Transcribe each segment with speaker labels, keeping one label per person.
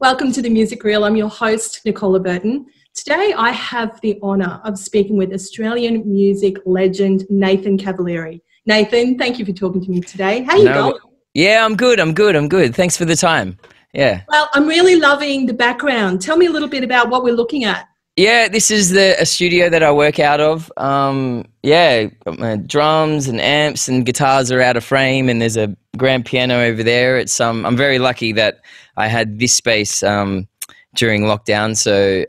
Speaker 1: Welcome to The Music Reel. I'm your host, Nicola Burton. Today, I have the honour of speaking with Australian music legend, Nathan Cavaleri. Nathan, thank you for talking to me today. How are you going?
Speaker 2: Yeah, I'm good. Thanks for the time. Yeah.
Speaker 1: Well, I'm really loving the background. Tell me a little bit about what we're looking at.
Speaker 2: Yeah, this is a studio that I work out of. Got my drums and amps and guitars are out of frame, and there's a grand piano over there. It's I'm very lucky that I had this space during lockdown. So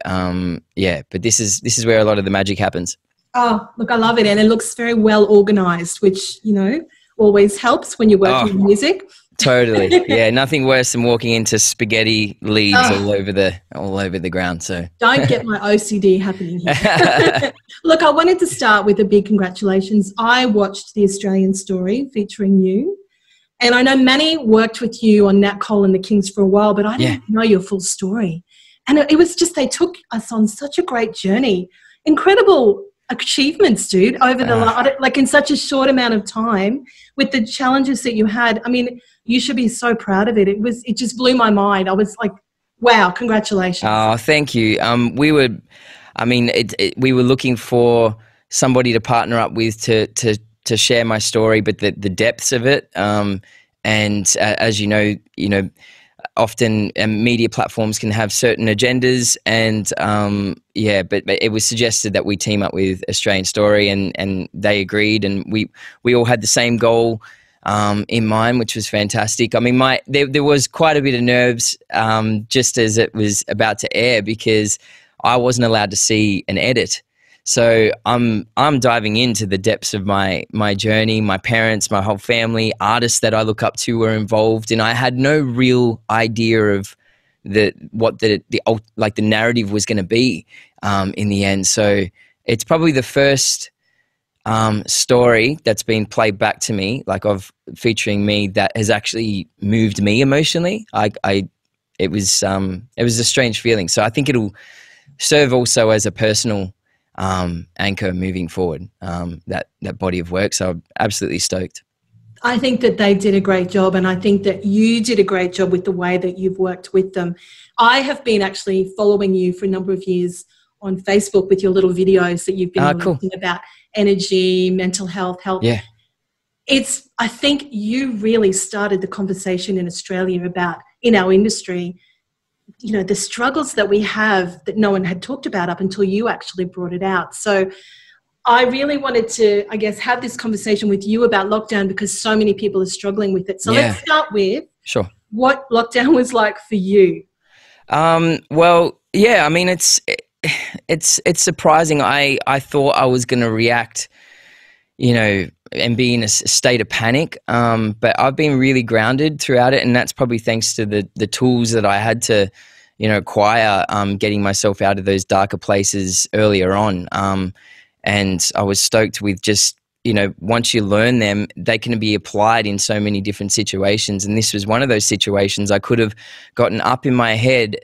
Speaker 2: but this is where a lot of the magic happens.
Speaker 1: Oh, look, I love it, and it looks very well organised, which always helps when you're working with music.
Speaker 2: Totally. Yeah, nothing worse than walking into spaghetti leaves all over the ground. So
Speaker 1: don't get my OCD happening here. Look, I wanted to start with a big congratulations. I watched the Australian Story featuring you, and I know Manny worked with you on Nat Cole and the Kings for a while, but I didn't know your full story. And it was just, they took us on such a great journey. Incredible achievements, dude, over the in such a short amount of time with the challenges that you had. I mean, you should be so proud of it. It just blew my mind. I was like, wow, congratulations.
Speaker 2: Oh, thank you. We were looking for somebody to partner up with to share my story, but the depths of it. As you know, often media platforms can have certain agendas, and but it was suggested that we team up with Australian Story, and they agreed, and we all had the same goal in mind, which was fantastic. I mean, there was quite a bit of nerves just as it was about to air, because I wasn't allowed to see an edit. So I'm diving into the depths of my journey. My parents, my whole family, artists that I look up to were involved, and I had no real idea of what the narrative was going to be in the end. So it's probably the first story that's been played back to me, featuring me, that has actually moved me emotionally. It was a strange feeling. So I think it'll serve also as a personal anchor moving forward, that body of work. So I'm absolutely stoked.
Speaker 1: I think that they did a great job, and I think that you did a great job with the way that you've worked with them. I have been actually following you for a number of years on Facebook with your little videos that you've been releasing about energy, mental health. Yeah. I think you really started the conversation in Australia about, in our industry, the struggles that we have that no one had talked about up until you actually brought it out. So I really wanted to, have this conversation with you about lockdown, because so many people are struggling with it. So let's start with what lockdown was like for you.
Speaker 2: It's surprising. I thought I was going to react, and be in a state of panic. But I've been really grounded throughout it, and that's probably thanks to the tools that I had to, acquire, getting myself out of those darker places earlier on. And I was stoked with just, once you learn them, they can be applied in so many different situations. And this was one of those situations. I could have gotten up in my head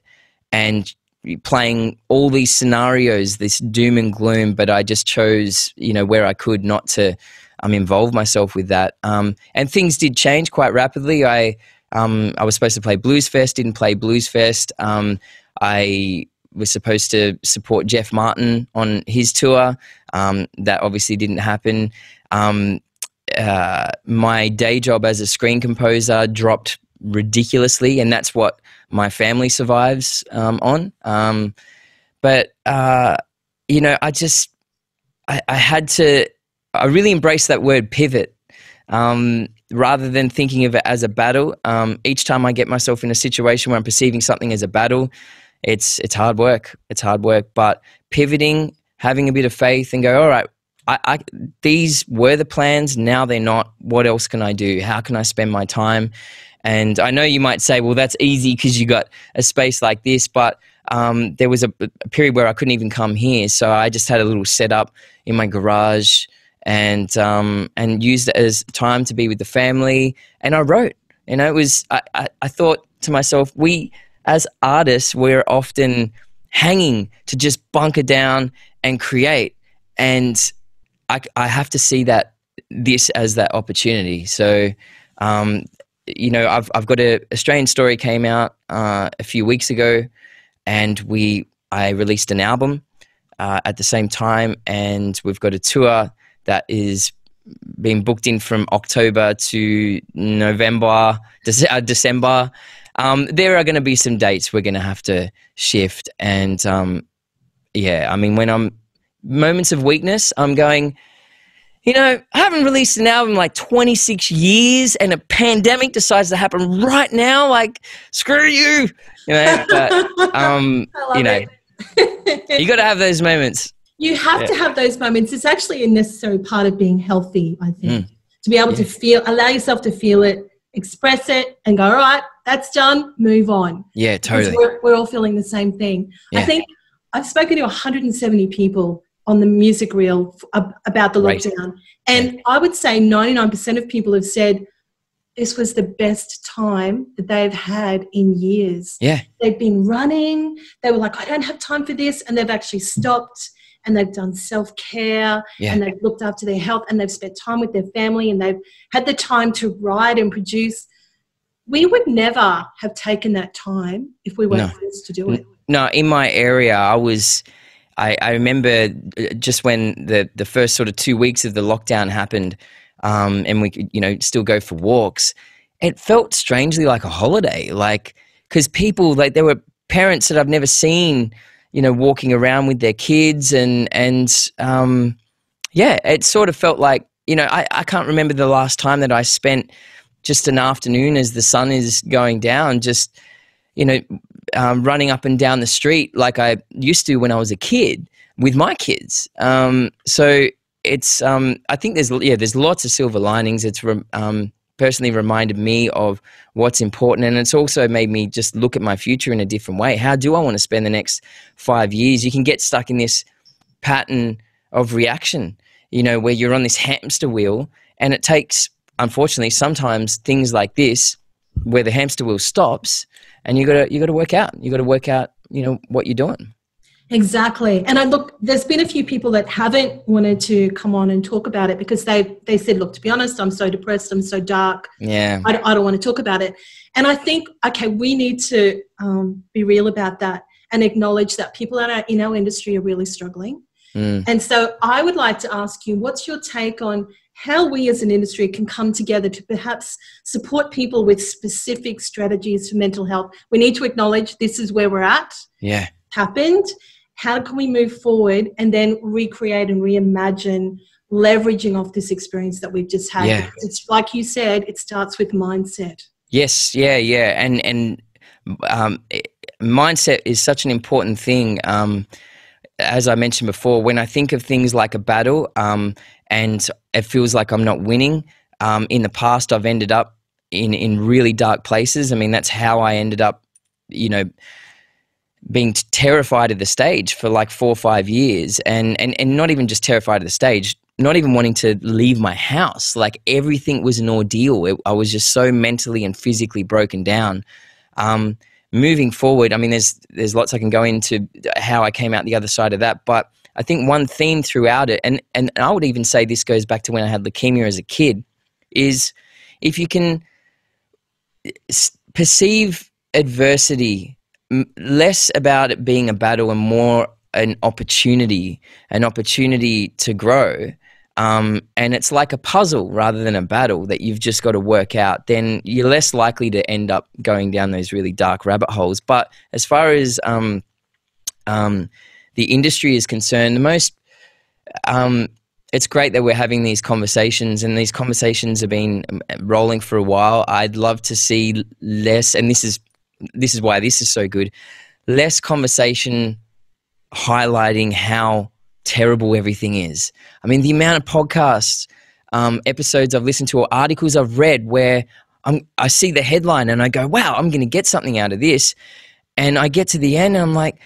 Speaker 2: and playing all these scenarios, this doom and gloom, but I just chose, where I could not to involve myself with that. And things did change quite rapidly. I was supposed to play Blues Fest, didn't play Blues Fest. I was supposed to support Jeff Martin on his tour. That obviously didn't happen. My day job as a screen composer dropped ridiculously, and that's what my family survives on. I really embraced that word pivot, rather than thinking of it as a battle. Each time I get myself in a situation where I'm perceiving something as a battle, it's hard work. It's hard work, but pivoting, having a bit of faith, and go, all right, these were the plans, now they're not. What else can I do? How can I spend my time? And I know you might say, well, that's easy because you got a space like this, but there was a period where I couldn't even come here. So I just had a little setup in my garage and used it as time to be with the family. And I wrote, it was, I thought to myself, as artists, we're often hanging to just bunker down and create. And I have to see this as that opportunity. So you know, I've got a Australian Story came out a few weeks ago, and I released an album at the same time, and we've got a tour that is being booked in from October to November, December. There are going to be some dates we're going to have to shift, and yeah, I mean, when I'm moments of weakness, I'm going, you know, I haven't released an album in like 26 years, and a pandemic decides to happen right now. Like, screw you, you know. But you know, you got to have those moments.
Speaker 1: You have to have those moments. It's actually a necessary part of being healthy, I think, to be able to allow yourself to feel it, express it, and go, all right, that's done, move on.
Speaker 2: Yeah, totally.
Speaker 1: We're all feeling the same thing. I think I've spoken to 170 people on the musicreal about the lockdown, and I would say 99% of people have said this was the best time that they've had in years.
Speaker 2: Yeah.
Speaker 1: They've been running. They were like, I don't have time for this, and they've actually stopped. And they've done self-care, and they've looked after their health, and they've spent time with their family, and they've had the time to write and produce. We would never have taken that time if we weren't forced to do it.
Speaker 2: No, in my area, I remember just when the first sort of 2 weeks of the lockdown happened, and we could, you know, still go for walks. It felt strangely like a holiday, like, because people, like, there were parents that I've never seen, you know, walking around with their kids, and yeah, it sort of felt like, you know, I can't remember the last time that I spent just an afternoon as the sun is going down, just, you know, running up and down the street like I used to when I was a kid with my kids. So it's, I think there's lots of silver linings. It's personally reminded me of what's important, and it's also made me just look at my future in a different way. How do I want to spend the next 5 years? You can get stuck in this pattern of reaction, you know, where you're on this hamster wheel, and it takes, unfortunately, sometimes things like this where the hamster wheel stops, and you got to work out. You got to work out, you know, what you're doing.
Speaker 1: Exactly. And there's been a few people that haven't wanted to come on and talk about it because they said, look, to be honest, I'm so depressed, I'm so dark.
Speaker 2: Yeah.
Speaker 1: I don't want to talk about it. And I think, okay, we need to be real about that and acknowledge that people in our industry are really struggling. And so I would like to ask you, what's your take on how we as an industry can come together to perhaps support people with specific strategies for mental health? We need to acknowledge this is where we're at.
Speaker 2: Yeah.
Speaker 1: Happened. How can we move forward and then recreate and reimagine, leveraging off this experience that we've just had?
Speaker 2: Yeah.
Speaker 1: It's like you said, it starts with mindset.
Speaker 2: Yes, yeah. And mindset is such an important thing. As I mentioned before, when I think of things like a battle, and it feels like I'm not winning, in the past I've ended up in really dark places. I mean, that's how I ended up, you know, being terrified of the stage for like 4 or 5 years, and not even just terrified of the stage, not even wanting to leave my house. Like, everything was an ordeal. I was just so mentally and physically broken down. Moving forward, I mean, there's lots I can go into how I came out the other side of that, but I think one theme throughout it, and I would even say this goes back to when I had leukemia as a kid, is if you can perceive adversity less about it being a battle and more an opportunity to grow. And it's like a puzzle rather than a battle that you've just got to work out, then you're less likely to end up going down those really dark rabbit holes. But as far as the industry is concerned, it's great that we're having these conversations, and these conversations have been rolling for a while. I'd love to see less, and this is why this is so good, less conversation highlighting how terrible everything is. I mean, the amount of podcasts, episodes I've listened to, or articles I've read where I see the headline and I go, wow, I'm going to get something out of this. And I get to the end and I'm like,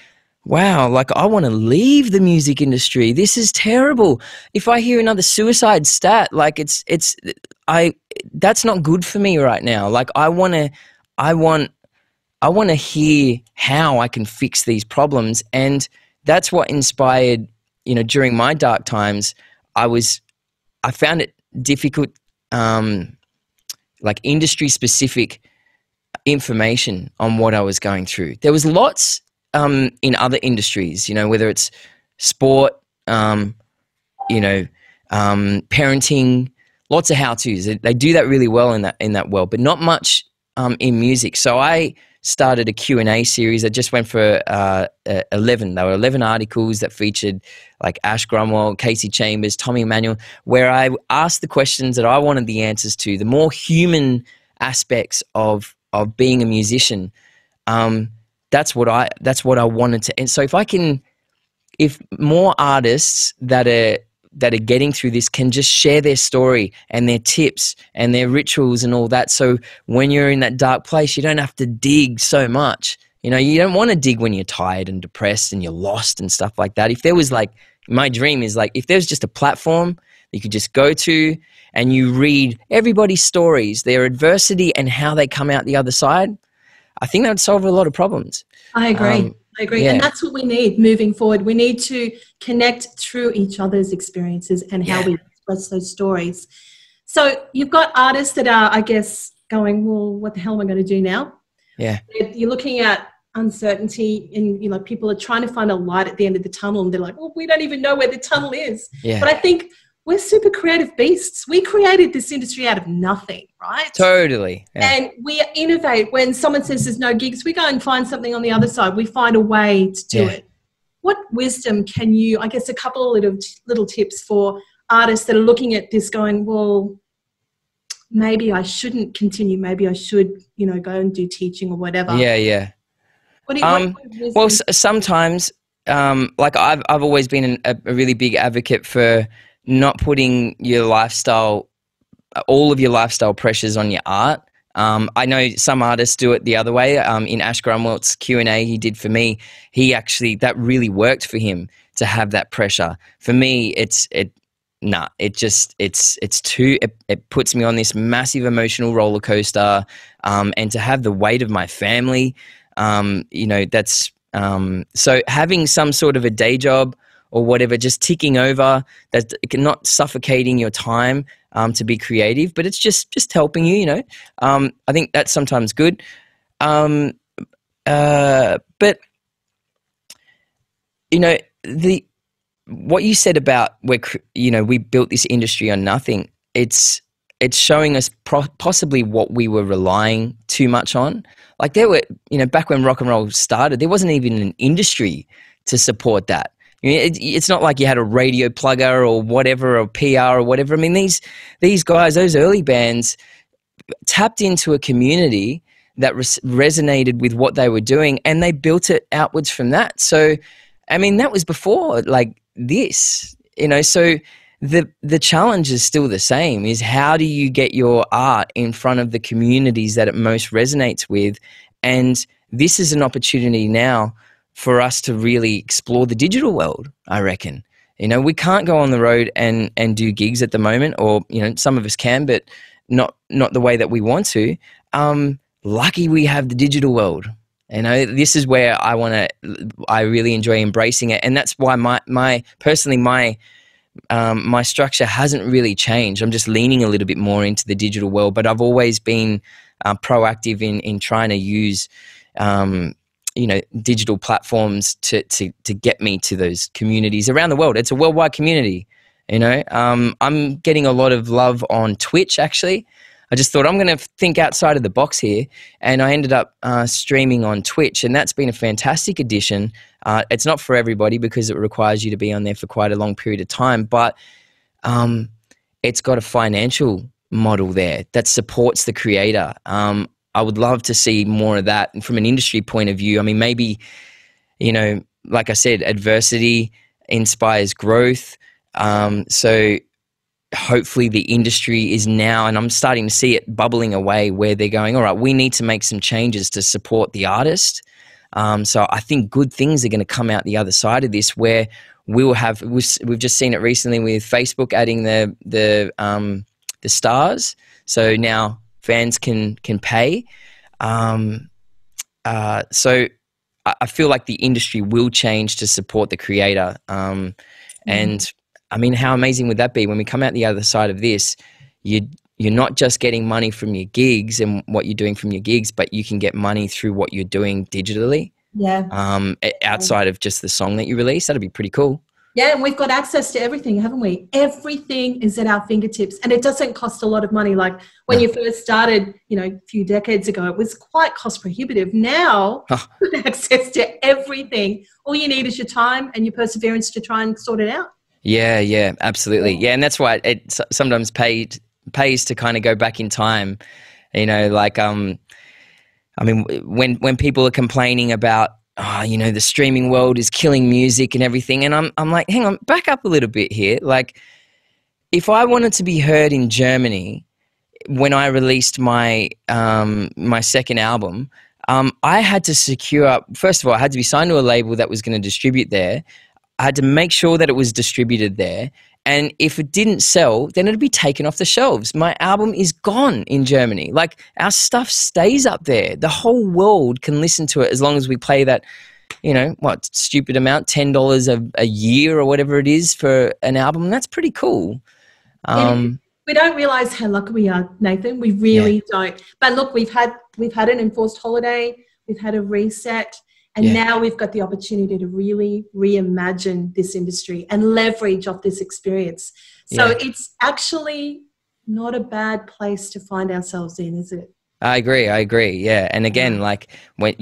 Speaker 2: wow, like, I want to leave the music industry. This is terrible. If I hear another suicide stat, like, that's not good for me right now. Like, I want to hear how I can fix these problems. And that's what inspired, you know, during my dark times, I found it difficult like industry specific information on what I was going through. There was lots in other industries, you know, whether it's sport, you know, parenting, lots of how-tos. They do that really well in that world, but not much in music. So I started a Q&A series. I just went for 11. There were 11 articles that featured like Ash Grunwald, Casey Chambers, Tommy Emmanuel, where I asked the questions that I wanted the answers to, the more human aspects of being a musician. That's what I wanted to. And so if more artists that are getting through this can just share their story and their tips and their rituals and all that. So when you're in that dark place, you don't have to dig so much. You know, you don't want to dig when you're tired and depressed and you're lost and stuff like that. If there was like, my dream is like, if there's just a platform you could just go to and you read everybody's stories, their adversity and how they come out the other side, I think that would solve a lot of problems.
Speaker 1: I agree. I agree.
Speaker 2: Yeah.
Speaker 1: And that's what we need moving forward. We need to connect through each other's experiences and how we express those stories. So you've got artists that are, I guess, going, well, what the hell am I going to do now?
Speaker 2: Yeah.
Speaker 1: You're looking at uncertainty and, you know, people are trying to find a light at the end of the tunnel and they're like, well, we don't even know where the tunnel is.
Speaker 2: Yeah.
Speaker 1: But I think we're super creative beasts. We created this industry out of nothing, right?
Speaker 2: Totally. Yeah.
Speaker 1: And we innovate. When someone says there's no gigs, we go and find something on the other side. We find a way to do it. What wisdom can you, I guess a couple of little tips for artists that are looking at this going, well, maybe I shouldn't continue. Maybe I should, you know, go and do teaching or whatever.
Speaker 2: Yeah, yeah.
Speaker 1: Well,
Speaker 2: sometimes, like I've always been a really big advocate for not putting your lifestyle, all of your lifestyle pressures on your art. I know some artists do it the other way. In Ash Grunwald's Q&A he did for me, that really worked for him to have that pressure. For me, it puts me on this massive emotional roller coaster, and to have the weight of my family, you know, that's, so having some sort of a day job or whatever, just ticking over, that not suffocating your time to be creative, but it's just helping you, you know. I think that's sometimes good. But, you know, what you said about you know, we built this industry on nothing, it's showing us possibly what we were relying too much on. Like there were, you know, back when rock and roll started, there wasn't even an industry to support that. It's not like you had a radio plugger or whatever, or PR or whatever. I mean, these guys, those early bands, tapped into a community that resonated with what they were doing, and they built it outwards from that. So, I mean, that was before like this, you know. So the challenge is still the same: is how do you get your art in front of the communities that it most resonates with? And this is an opportunity now for us to really explore the digital world, I reckon. You know, we can't go on the road and do gigs at the moment, or, you know, some of us can, but not the way that we want to. Lucky we have the digital world. You know, this is where I really enjoy embracing it. And that's why my structure hasn't really changed. I'm just leaning a little bit more into the digital world, but I've always been proactive in trying to use, you know, digital platforms to get me to those communities around the world. It's a worldwide community, you know. I'm getting a lot of love on Twitch, actually. I just thought I'm going to think outside of the box here, and I ended up streaming on Twitch, and that's been a fantastic addition. It's not for everybody because it requires you to be on there for quite a long period of time, but it's got a financial model there that supports the creator. I would love to see more of that. And from an industry point of view, I mean, maybe, you know, like I said, adversity inspires growth. So hopefully the industry is now, and I'm starting to see it bubbling away, where they're going, all right, we need to make some changes to support the artist. So I think good things are going to come out the other side of this, where we've just seen it recently with Facebook adding the stars. So now fans can pay. So I feel like the industry will change to support the creator. And I mean, how amazing would that be when we come out the other side of this? you're not just getting money from your gigs and what you're doing from your gigs, but you can get money through what you're doing digitally.
Speaker 1: Yeah.
Speaker 2: Outside of just the song that you release. That'd be pretty cool.
Speaker 1: Yeah, and we've got access to everything, haven't we? Everything is at our fingertips, and it doesn't cost a lot of money. Like when you first started, you know, a few decades ago, it was quite cost prohibitive. Now, you have access to everything. All you need is your time and your perseverance to try and sort it out.
Speaker 2: Yeah, absolutely. Yeah, and that's why it sometimes pays to kind of go back in time. You know, like I mean, when people are complaining about, oh, you know, the streaming world is killing music and everything, and I'm like, hang on, back up a little bit here. Like, if I wanted to be heard in Germany when I released my my second album, I had to secure, first of all, I had to be signed to a label that was going to distribute there. I had to make sure that it was distributed there. And if it didn't sell, then it'd be taken off the shelves. My album is gone in Germany. Like, our stuff stays up there. The whole world can listen to it as long as we pay that, you know, what stupid amount, $10 a year or whatever it is for an album. That's pretty cool.
Speaker 1: We don't realize how lucky we are, Nathan. We really don't. But look, we've had an enforced holiday. We've had a reset. And now we've got the opportunity to really reimagine this industry and leverage off this experience. So it's actually not a bad place to find ourselves in, is it?
Speaker 2: I agree. Yeah. And again, like when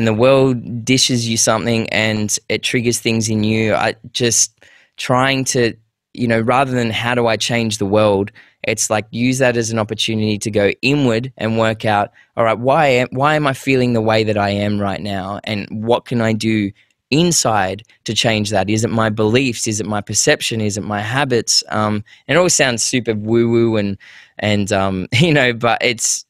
Speaker 2: the world dishes you something and it triggers things in you, I just trying to, you know, rather than how do I change the world, it's like use that as an opportunity to go inward and work out, all right, why am I feeling the way that I am right now, and what can I do inside to change that? Is it my beliefs? Is it my perception? Is it my habits? It always sounds super woo-woo and you know, but it's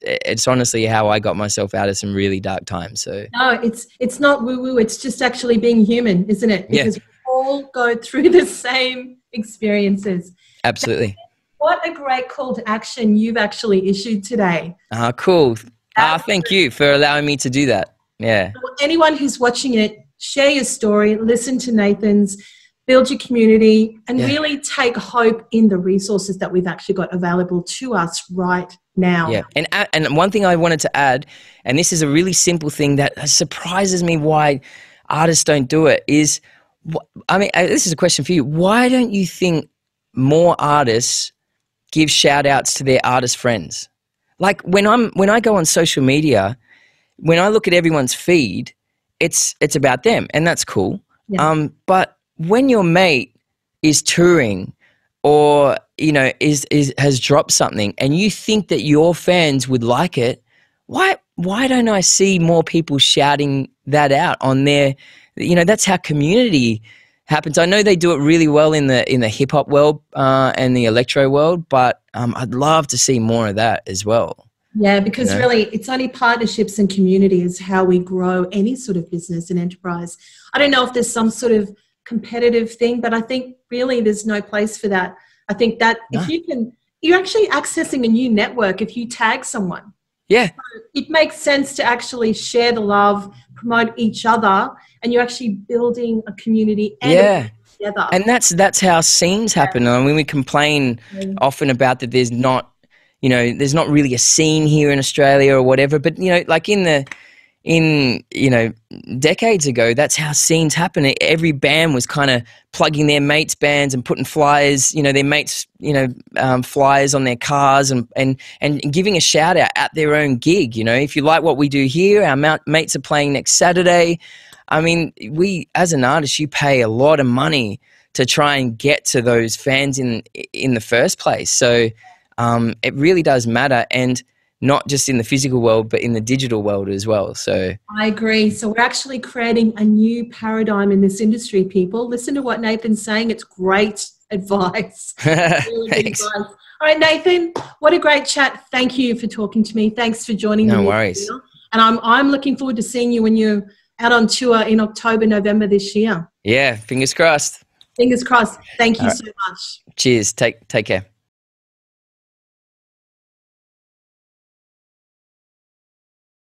Speaker 2: honestly how I got myself out of some really dark times. So
Speaker 1: no, it's not woo-woo. It's just actually being human, isn't it? Because we all go through the same experiences.
Speaker 2: Absolutely.
Speaker 1: What a great call to action you've actually issued today.
Speaker 2: Cool. Thank you for allowing me to do that. Yeah.
Speaker 1: For anyone who's watching it, share your story, listen to Nathan's, build your community, and really take hope in the resources that we've actually got available to us right now.
Speaker 2: Yeah. And one thing I wanted to add, and this is a really simple thing that surprises me why artists don't do it, is, I mean, this is a question for you. Why don't you think more artists give shout outs to their artist friends? Like when I go on social media, when I look at everyone's feed, it's about them, and that's cool. Yeah. But when your mate is touring or, you know, has dropped something and you think that your fans would like it, why don't I see more people shouting that out on their, you know, that's how community happens. I know they do it really well in the hip hop world and the electro world, but I'd love to see more of that as well.
Speaker 1: Yeah, because really it's only partnerships and community is how we grow any sort of business and enterprise. I don't know if there's some sort of competitive thing, but I think really there's no place for that. I think that if you're actually accessing a new network if you tag someone. Yeah. So it makes sense to actually share the love, promote each other, and you're actually building a community and together. And
Speaker 2: that's how scenes happen. I mean, we complain often about that there's not, you know, there's not really a scene here in Australia or whatever, but, you know, like in you know, decades ago, that's how scenes happen. Every band was kind of plugging their mates' bands and putting flyers, you know, their mates, you know, flyers on their cars and giving a shout out at their own gig. You know, if you like what we do here, our mates are playing next Saturday. I mean, as an artist, you pay a lot of money to try and get to those fans in the first place. So it really does matter, and not just in the physical world, but in the digital world as well. So
Speaker 1: I agree. So we're actually creating a new paradigm in this industry, people. Listen to what Nathan's saying. It's great advice. Really
Speaker 2: Thanks.
Speaker 1: Advice. All right, Nathan, what a great chat. Thank you for talking to me. Thanks for joining me.
Speaker 2: No worries.
Speaker 1: And I'm looking forward to seeing you when you're out on tour in October, November this year.
Speaker 2: Yeah, fingers crossed.
Speaker 1: Fingers crossed. Thank you so much.
Speaker 2: Cheers. Take care.